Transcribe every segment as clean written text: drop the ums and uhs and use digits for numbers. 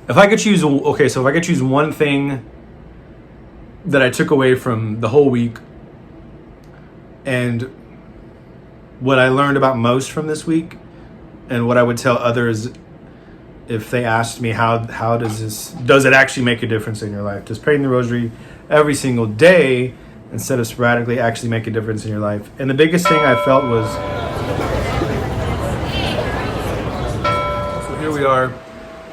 if I could choose, okay, so if I could choose one thing that I took away from the whole week and what I learned about most from this week and what I would tell others if they asked me how does it actually make a difference in your life? Does praying the rosary every single day instead of sporadically actually make a difference in your life? And the biggest thing I felt was, so here we are,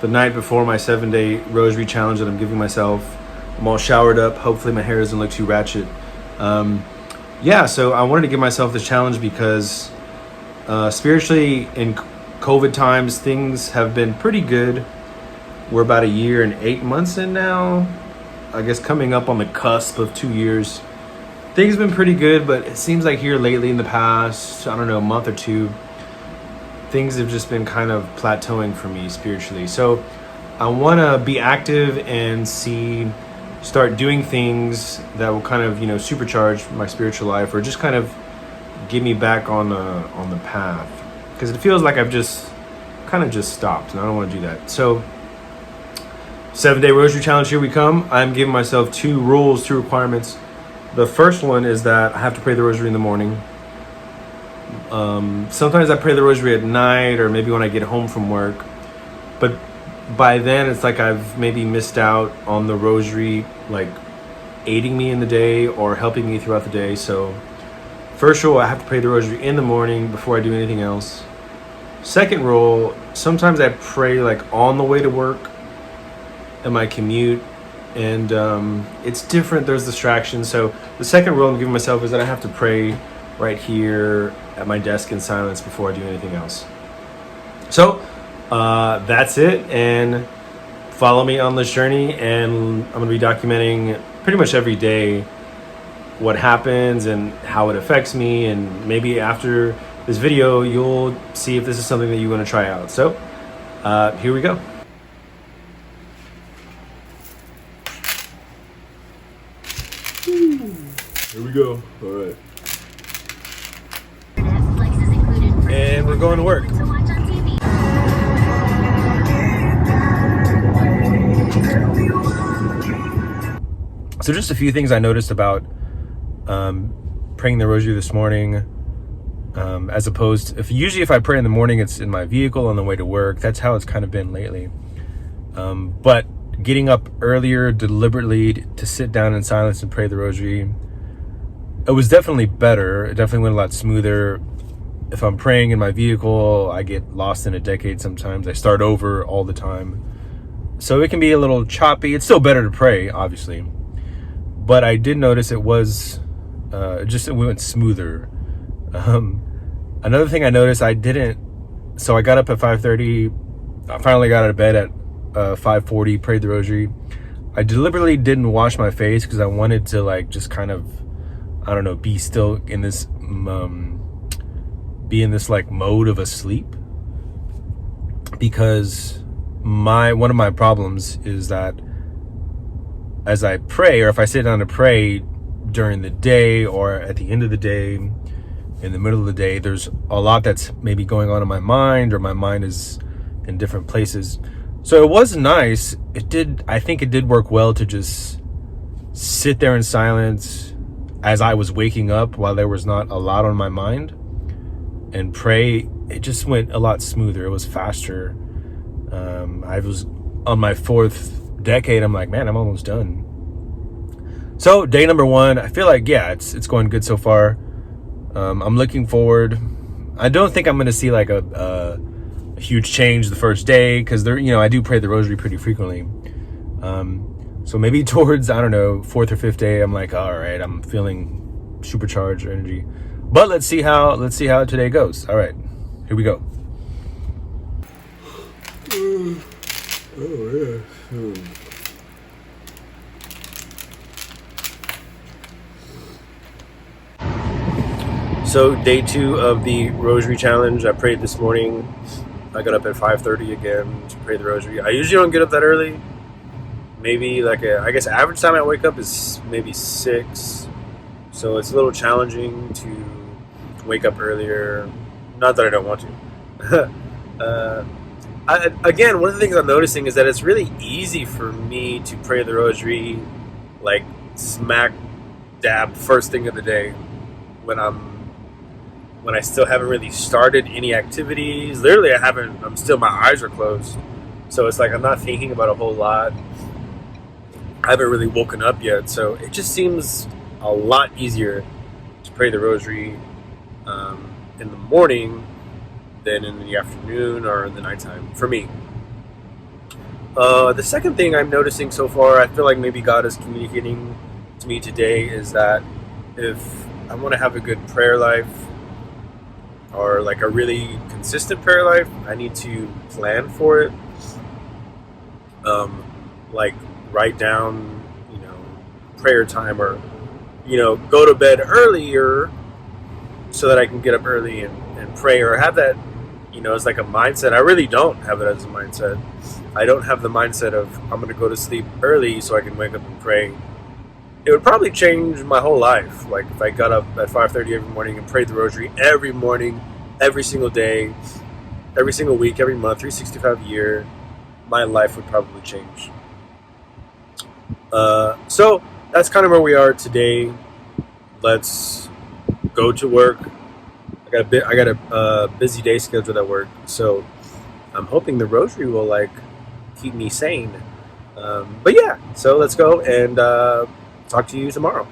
the night before my 7-day rosary challenge that I'm giving myself. I'm all showered up. Hopefully my hair doesn't look too ratchet. So I wanted to give myself this challenge because spiritually in COVID times, things have been pretty good. We're about 1 year and 8 months in now. I guess coming up on the cusp of 2 years. Things have been pretty good, but it seems like here lately in the past, I don't know, month or two, things have just been kind of plateauing for me spiritually. So I want to be active and start doing things that will kind of, supercharge my spiritual life or just kind of get me back on the path. Because it feels like I've just stopped, and I don't want to do that. So 7-day rosary challenge, here we come. I'm giving myself 2 rules, 2 requirements. The first one is that I have to pray the rosary in the morning. Sometimes I pray the rosary at night or maybe when I get home from work. But by then it's like I've maybe missed out on the rosary, like aiding me in the day or helping me throughout the day. So first rule, I have to pray the rosary in the morning before I do anything else. Second rule, sometimes I pray like on the way to work in my commute, and it's different. There's distractions. So the second rule I'm giving myself is that I have to pray right here at my desk in silence before I do anything else. So that's it, and follow me on this journey, and I'm going to be documenting pretty much every day what happens and how it affects me, and maybe after this video you'll see if this is something that you want to try out. So here we go. Here we go. All right. And we're going to work. So just a few things I noticed about praying the rosary this morning, as opposed if I pray in the morning, it's in my vehicle on the way to work. That's how it's kind of been lately. But getting up earlier deliberately to sit down in silence and pray the rosary, it was definitely better. It definitely went a lot smoother. If I'm praying in my vehicle, I get lost in a decade sometimes. I start over all the time. So it can be a little choppy. It's still better to pray, obviously. But I did notice it was it went smoother. Another thing I noticed, so I got up at 5:30. I finally got out of bed at 5:40, prayed the rosary. I deliberately didn't wash my face because I wanted to just kind of, I don't know, be still in this mode of asleep, because one of my problems is that as I pray, or if I sit down to pray during the day or at the end of the day, in the middle of the day, there's a lot that's maybe going on in my mind, or my mind is in different places. So it was nice. I think it did work well to just sit there in silence as I was waking up while there was not a lot on my mind, and pray. It just went a lot smoother. It was faster. I was on my 4th decade. I'm like, man, I'm almost done. So day number 1, I feel like, yeah, it's going good so far. I'm looking forward. I don't think I'm going to see like a huge change the first day, because I do pray the rosary pretty frequently. So maybe towards, I don't know, 4th or 5th day, I'm like, all right, I'm feeling supercharged energy. But let's see how today goes. All right, here we go. Oh yeah. So day 2 of the rosary challenge. I prayed this morning. I got up at 5:30 again to pray the rosary. I usually don't get up that early. Maybe I guess average time I wake up is maybe 6. So it's a little challenging to wake up earlier. Not that I don't want to. Again, one of the things I'm noticing is that it's really easy for me to pray the rosary, like smack dab first thing of the day, when I still haven't really started any activities. Literally, I'm still, my eyes are closed, so it's like I'm not thinking about a whole lot. I haven't really woken up yet, so it just seems a lot easier to pray the rosary in the morning than in the afternoon or in the nighttime for me. The second thing I'm noticing so far, I feel like maybe God is communicating to me today, is that if I want to have a good prayer life, or like a really consistent prayer life, I need to plan for it. Like write down, prayer time, or go to bed earlier so that I can get up early and pray, or have that, as like a mindset. I really don't have it as a mindset. I don't have the mindset of I'm going to go to sleep early so I can wake up and pray. It would probably change my whole life. Like if I got up at 5:30 every morning and prayed the rosary every morning, every single day, every single week, every month, 365 a year, my life would probably change. So that's kind of where we are today. Let's go to work. I got a busy day scheduled at work, so I'm hoping the rosary will like keep me sane. But yeah, so let's go and talk to you tomorrow.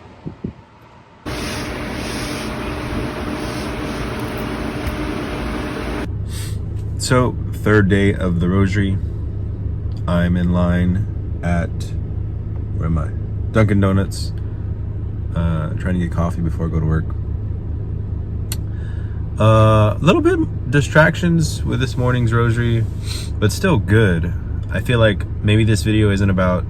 So, third day of the rosary. I'm in line at, where am I? Dunkin' Donuts. Trying to get coffee before I go to work. A little bit distractions with this morning's rosary, but still good. I feel like maybe this video isn't about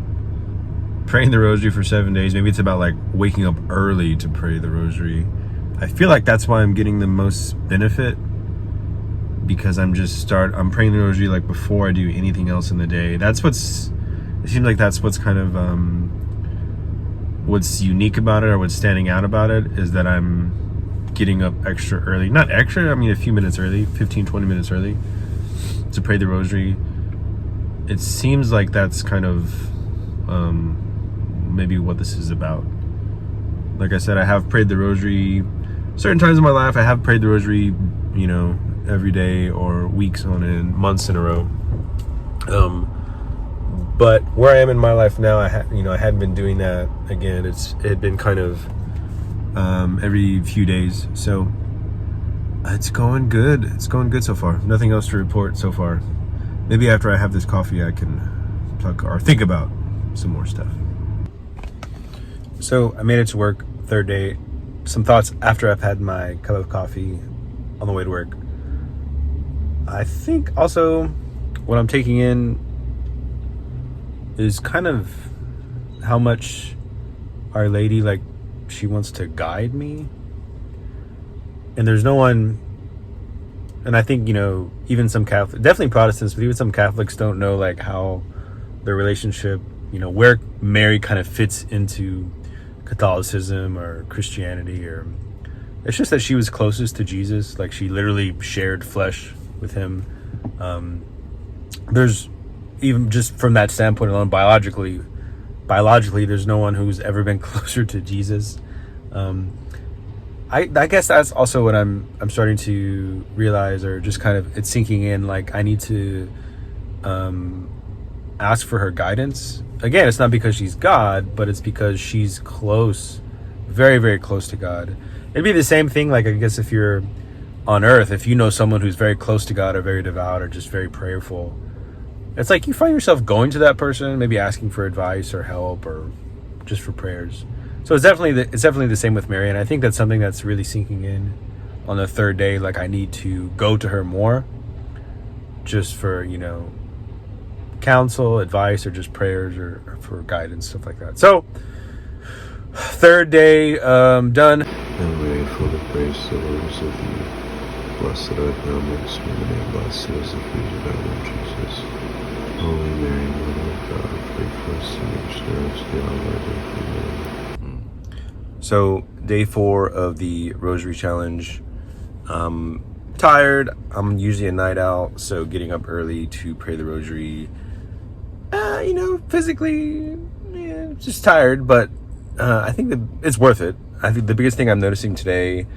praying the rosary for 7 days. Maybe it's about like waking up early to pray the rosary. I feel like that's why I'm getting the most benefit, because I'm praying the rosary like before I do anything else in the day. It seems like that's what's kind of what's unique about it, or what's standing out about it, is that I'm getting up extra early. Not extra, I mean a few minutes early, 15-20 minutes early, to pray the rosary. It seems like that's kind of maybe what this is about. Like I said, I have prayed the rosary certain times in my life. I have prayed the rosary, every day or weeks on end, months in a row. But where I am in my life now, I hadn't been doing that. Again, it had been kind of every few days. So it's going good. It's going good so far. Nothing else to report so far. Maybe after I have this coffee, I can talk or think about some more stuff. So I made it to work, third day. Some thoughts after I've had my cup of coffee on the way to work. I think also what I'm taking in is kind of how much Our Lady, like, she wants to guide me. And there's no one, and I think, even some Catholics, definitely Protestants, but even some Catholics don't know like how their relationship, where Mary kind of fits into Catholicism or Christianity, or it's just that she was closest to Jesus. Like she literally shared flesh with him. There's, even just from that standpoint alone, biologically, there's no one who's ever been closer to Jesus. I guess that's also what I'm starting to realize, or just kind of it's sinking in. Like I need to ask for her guidance. Again, it's not because she's God, but it's because she's close, very, very close to God. It'd be the same thing, like I guess if you're on earth, if you know someone who's very close to God or very devout or just very prayerful, it's like you find yourself going to that person, maybe asking for advice or help or just for prayers. So it's definitely the same with Mary, and I think that's something that's really sinking in on the third day. Like I need to go to her more, just for counsel, advice, or just prayers, or for guidance, stuff like that. So third day done. And Mary, full of grace, the Lord is with you. Blessed art thou amongst women, and blessed is the fruit of thy womb, Jesus. Holy Mary, Mother of God, pray for us sinners, now and at the hour of our death. Amen. So day 4 of the Rosary Challenge. tired. I'm usually a night owl, so getting up early to pray the rosary, physically, just tired, but I think that it's worth it. I think the biggest thing I'm noticing today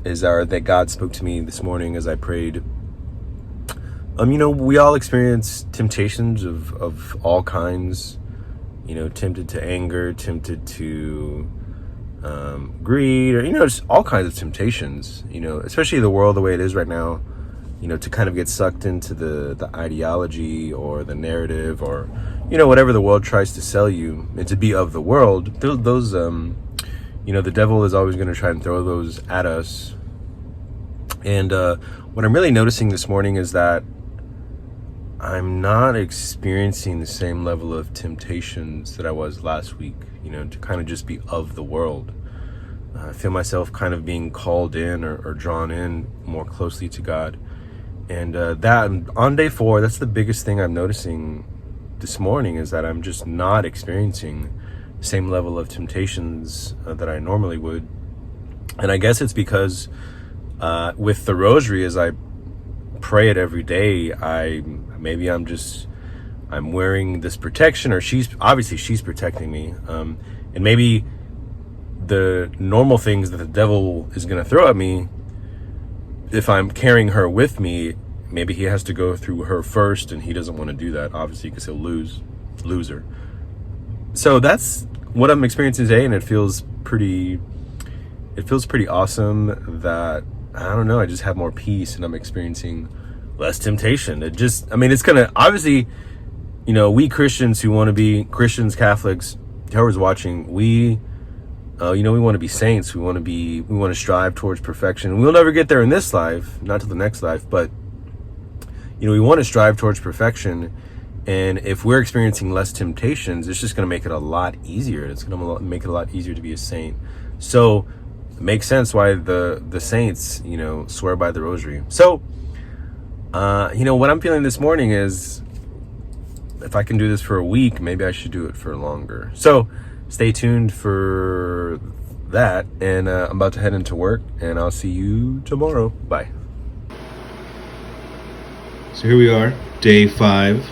is that God spoke to me this morning as I prayed. We all experience temptations of all kinds, tempted to anger, tempted to greed, or, just all kinds of temptations, especially the world the way it is right now, to kind of get sucked into the ideology or the narrative or, whatever the world tries to sell you and to be of the world. Those, the devil is always going to try and throw those at us. And what I'm really noticing this morning is that I'm not experiencing the same level of temptations that I was last week, to kind of just be of the world. I feel myself kind of being called in or drawn in more closely to God. And that on day 4, that's the biggest thing I'm noticing this morning, is that I'm just not experiencing the same level of temptations that I normally would. And I guess it's because with the rosary, as I pray it every day, I'm wearing this protection, or she's protecting me. And maybe the normal things that the devil is going to throw at me, if I'm carrying her with me, maybe he has to go through her first, and he doesn't want to do that, obviously, because he'll lose her. So that's what I'm experiencing today, and it feels pretty awesome that, I don't know, I just have more peace and I'm experiencing less temptation. It's gonna, obviously, we Christians who want to be Christians, Catholics, whoever's watching, we want to be saints. We want to strive towards perfection. We'll never get there in this life, not till the next life, but we want to strive towards perfection. And if we're experiencing less temptations, it's just going to make it a lot easier. It's going to make it a lot easier to be a saint. So it makes sense why the saints, swear by the rosary. So, what I'm feeling this morning is, if I can do this for a week, maybe I should do it for longer. So stay tuned for that. And I'm about to head into work, and I'll see you tomorrow. Bye. So here we are, day 5.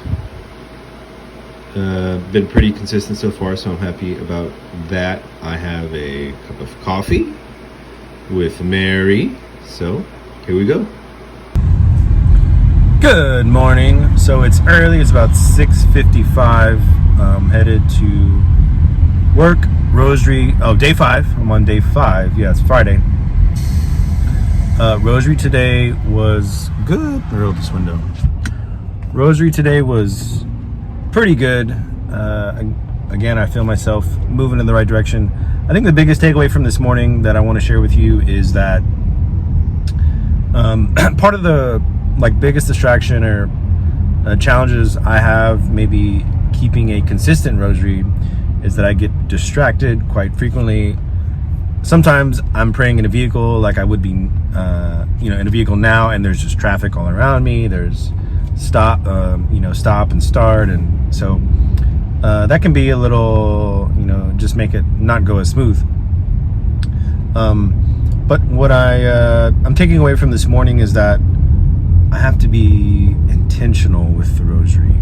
Been pretty consistent so far, so I'm happy about that. I have a cup of coffee with Mary. So here we go. Good morning. So it's early. It's about 6:55. I'm headed to work. Rosary. Oh, day 5. I'm on day 5. Yeah, it's Friday. Rosary today was good. Let me roll this window. Rosary today was pretty good. Again, I feel myself moving in the right direction. I think the biggest takeaway from this morning that I want to share with you is that part of the biggest distraction or challenges I have maybe keeping a consistent rosary is that I get distracted quite frequently. Sometimes I'm praying in a vehicle, like I would be in a vehicle now, and there's just traffic all around me. There's stop and start, and so that can be a little, just make it not go as smooth. But what I'm taking away from this morning is that I have to be intentional with the rosary.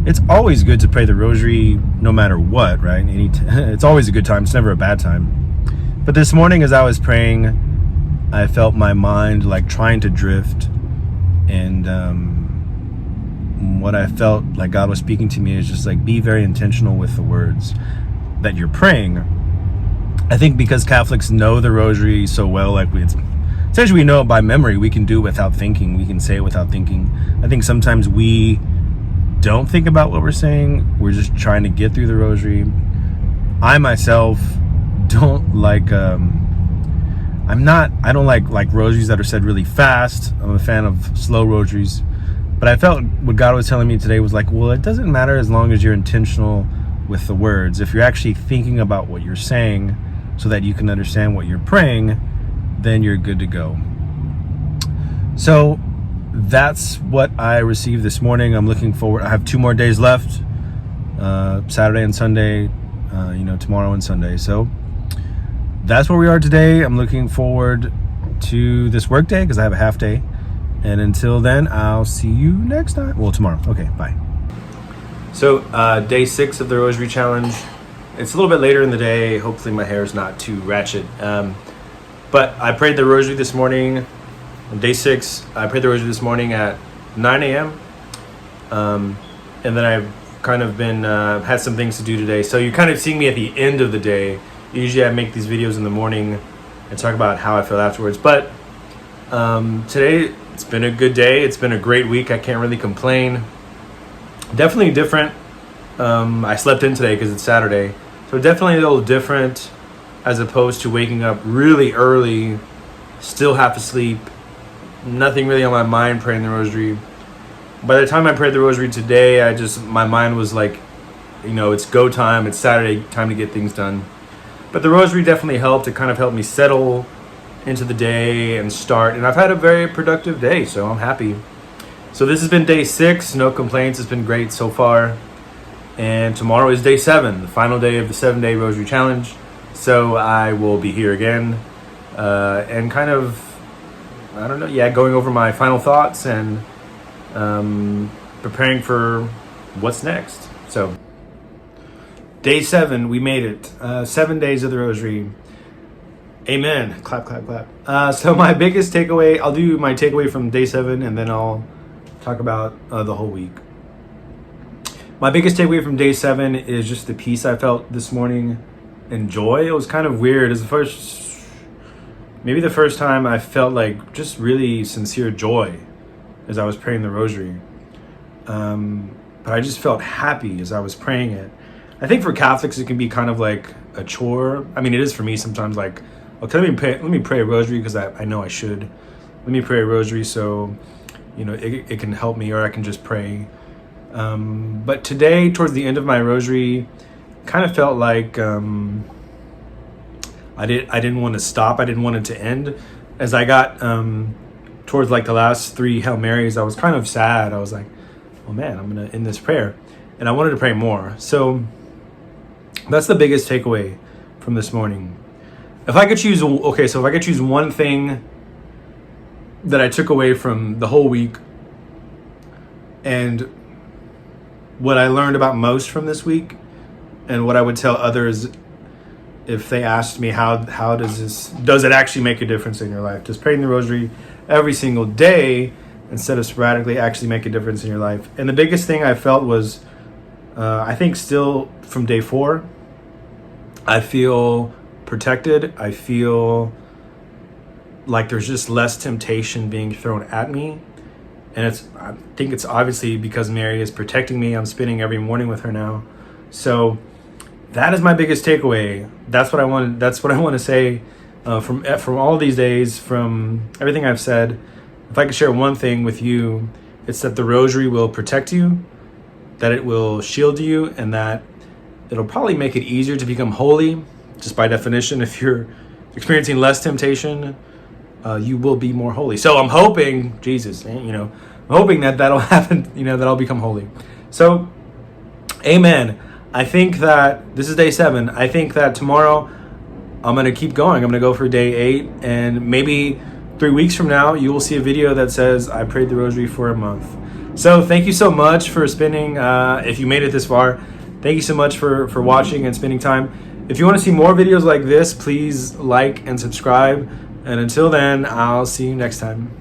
It's always good to pray the rosary no matter what, right? It's always a good time. It's never a bad time. But this morning as I was praying, I felt my mind trying to drift. And what I felt like God was speaking to me is just be very intentional with the words that you're praying. I think because Catholics know the rosary so well, essentially we know it by memory. We can do it without thinking. We can say it without thinking. I think sometimes we don't think about what we're saying. We're just trying to get through the rosary. I myself don't like I don't like rosaries that are said really fast. I'm a fan of slow rosaries. But I felt what God was telling me today was well, it doesn't matter as long as you're intentional with the words. If you're actually thinking about what you're saying so that you can understand what you're praying, then you're good to go. So that's what I received this morning. I'm looking forward. I have 2 more days left, Saturday and Sunday, tomorrow and Sunday. So that's where we are today. I'm looking forward to this work day because I have a half day. And until then, I'll see you next time. Well, tomorrow. Okay, bye. So, day 6 of the Rosary Challenge. It's a little bit later in the day. Hopefully my hair is not too ratchet. But I prayed the Rosary this morning. On day 6, I prayed the Rosary this morning at 9 a.m. And then I've kind of been had some things to do today. So you're kind of seeing me at the end of the day. Usually I make these videos in the morning and talk about how I feel afterwards. But today, it's been a good day. It's been a great week. I can't really complain. Definitely different. I slept in today because it's Saturday. So definitely a little different as opposed to waking up really early, still half asleep, nothing really on my mind praying the Rosary. By the time I prayed the Rosary today, my mind was like, it's go time. It's Saturday, time to get things done. But the Rosary definitely helped. It kind of helped me settle into the day and start. And I've had a very productive day, so I'm happy. So this has been day 6. No complaints. It's been great so far. And tomorrow is day 7, the final day of the 7-day Rosary Challenge. So I will be here again and kind of, going over my final thoughts and preparing for what's next. So day 7, we made it. 7 days of the Rosary. Amen. Clap, clap, clap. So my biggest takeaway, I'll do my takeaway from day 7 and then I'll talk about the whole week. My biggest takeaway from day 7 is just the peace I felt this morning and joy. It was kind of weird. It's maybe the first time I felt like just really sincere joy as I was praying the Rosary. But I just felt happy as I was praying it. I think for Catholics, it can be kind of like a chore. I mean, it is for me sometimes like, okay, let me pray a Rosary because I know I should. Let me pray a Rosary so, it can help me, or I can just pray. But today, towards the end of my Rosary, kind of felt like I didn't want to stop. I didn't want it to end. As I got towards like the last 3 Hail Marys, I was kind of sad. I was like, oh man, I'm going to end this prayer. And I wanted to pray more. So that's the biggest takeaway from this morning. If I could choose one thing that I took away from the whole week and what I learned about most from this week and what I would tell others if they asked me how does it actually make a difference in your life? Does praying the Rosary every single day instead of sporadically actually make a difference in your life? And the biggest thing I felt was, I think still from day 4, I feel protected. I feel like there's just less temptation being thrown at me. And I think it's obviously because Mary is protecting me. I'm spending every morning with her now. So that is my biggest takeaway. That's what I want to say from all these days, from everything I've said. If I could share one thing with you, it's that the Rosary will protect you, that it will shield you, and that it'll probably make it easier to become holy. Just by definition, if you're experiencing less temptation, you will be more holy. So I'm hoping, I'm hoping that that'll happen, that I'll become holy. So, amen. I think that this is day 7. I think that tomorrow I'm going to keep going. I'm going to go for day 8. And maybe 3 weeks from now, you will see a video that says I prayed the Rosary for a month. So thank you so much for spending, if you made it this far, thank you so much for watching and spending time. If you want to see more videos like this, please like and subscribe. And until then, I'll see you next time.